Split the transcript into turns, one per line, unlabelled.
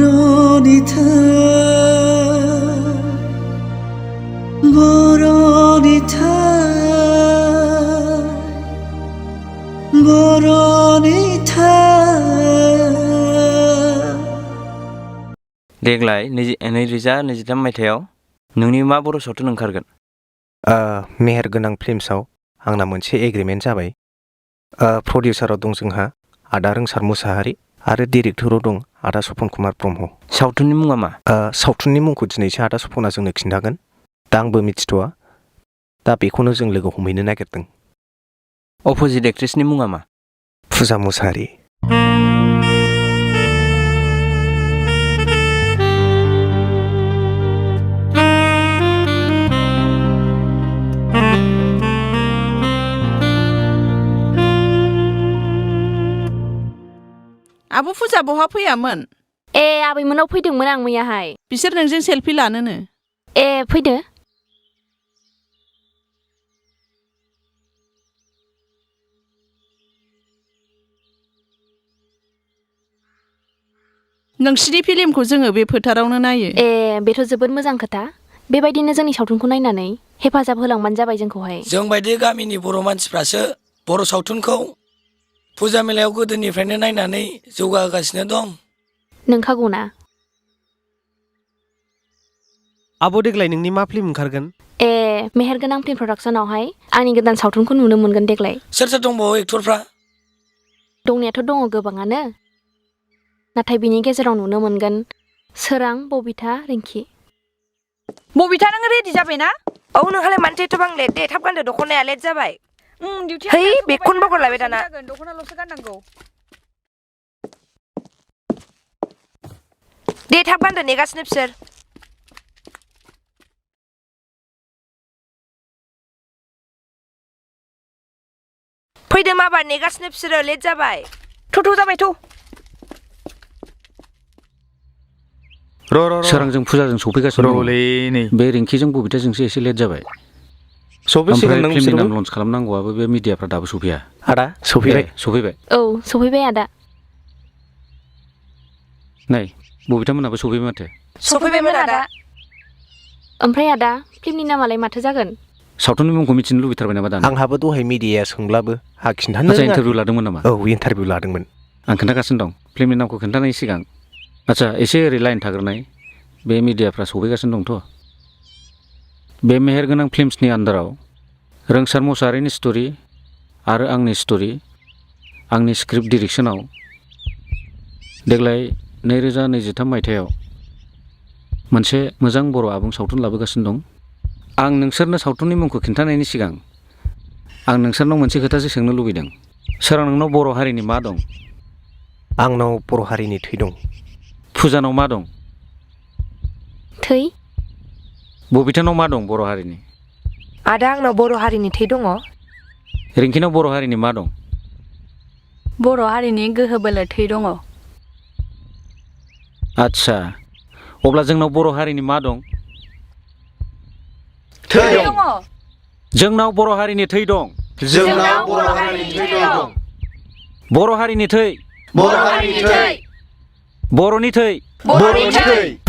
बर'नि बर'नि बर'नि
देग्लाय 2023 मायथाइयाव नोंनि मा बर' सावथुन ओंखारगोन?
मेहेरगोनां फिल्मसआव आंना मोनसे एग्रिमेन्ट जाबाय। प्रडिउसाराव दं जोंहा आदा रोंसार मुसाहारि आरो डिरेक्टराव दं आदा सपन कुमार ब्रह्म।
सावथुननि मुङा मा?
सावथुननि मुंखौ दिनैसो आदा सपना जोंनो खिन्थागोन। दा आंबो मिथिथ'वा। दा बेखौनो जों लोगो हमहैनो नागिरदों।
अपोजिट एक्ट्रेसनि मुङा मा?
फुजा मुसाहारि।
आब' फुजा बहा फैयामोन?
आबैमोनाव फैदोंमोन आं मैयाहाय।
बिसोर नोंजों सेल्फि लानोनो।
फैदो।
नोंसिनि फिल्मखौ जोङो बे फोथारावनो नायो।
बेथ' जोबोद मोजां खोथा। बेबायदिनो जोंनि सावथुनखौ नायनानै हेफाजाब होलांबानो जाबाय जोंखौहाय।
जों बायदि गामिनि बर' मानसिफ्रासो बर' सावथुनखौ फुजा मेलायाव गोदोनिफ्रायनो नायनानै जौगाहोगासिनो दं।
नोंखागौना?
आब' देग्लाय नोंनि मा फिल्म ओंखारगोन?
मेहेरगोनां फिल्म प्रडाक्सनावहाय आंनि गोदान सावथुनखौ नुनो मोनगोन देग्लाय।
सोर सोर दंबावो एक्टरफ्रा?
दंनायाथ' दङ गोबाङानो, नाथाय बिनि गेजेराव नुनो मोनगोन सोरां, बबिथा, रिंखि।
बबिथा, नों रेडि जाबायना?
औ, नोंहालाय मानोथो एथ'बां लेट? दे थाब गानदो, दख'नाया लेट जाबाय।
है,
बेगखौनो बावगारलायबाय दाना।
दख'नाल'सो गाननांगौ।
दे थाब गानदो, नेगासिनो बिसोर। फैदो माबार, नेगासिनो बिसोरो, लेट जाबाय।
थ' जाबाय थ'।
सोरांजों फुजाजों सफैगासिनो दं। बे रिंकिजों बबिताजोंसो एसे लेट जाबाय।
सफैसिगोन नों
फिल्मनि नाम लन्च खालामनांगौआबो बे मिडियाफ्रा दाबो सफैया।
आदा सफैबाय।
सफैबाय।
औ, सफैबाय आदा।
नै बबिता मोनाबो सफैबाय माथो।
सफैबायमोन आदा।
ओमफ्राय आदा, फिल्मनि नामालाय माथो जागोन?
सावथुननि मुंखौ मिथिनो लुबैथारबाय नामा दाना?
आंहाबो दहाय मिडियाया सोंब्लाबो खिन्थानो
रोङाखै। इन्टारभिउ लादोंमोन नामा?
औ, इन्टारभिउ लादोंमोन।
आं खोन्थागासिनो दं। फिल्मनि नामखौ खोन्थानायनि सिगां आदसा एसे ओरै लाइन थाग्रोनाय। बे मिडियाफ्रा सफैगासिनो दंथ'। बे मेहेरगोनां फिल्मसनि आन्दाराव रोंसार मुसाहारिनि स्ट'रि आरो आंनि स्ट'रि, आंनि स्क्रिप्ट डिरेक्सनाव देग्लाय 2023 मायथाइयाव मोनसे मोजां बर' आबुं सावथुन लाबोगासिनो दं। आं नोंसोरनो सावथुननि मुंखौ खिन्थानायनि सिगां आं नोंसोरनाव मोनसे खोथासो सोंनो लुबैदों। सोरां, नोंनाव बर' हारिनि मा दं?
आंनाव बर' हारिनि थै दं।
फुजानाव मा दं?
थै।
बबितानाव मा दं बर' हारिनि?
आदा, आंनाव बर' हारिनि थै दङ।
रिंकिनाव बर' हारिनि मा दं?
बर' हारिनि गोहो बोलो थै दङ।
आदसा, अब्ला जोंनाव बर' हारिनि मा दं?
थै दङ।
जोंनाव बर' हारिनि थै दं।
जोंनाव बर' हारिनि थै दं।
बर' हारिनि थै।
बर' हारिनि थै।
बर'नि थै।
बर'नि थै।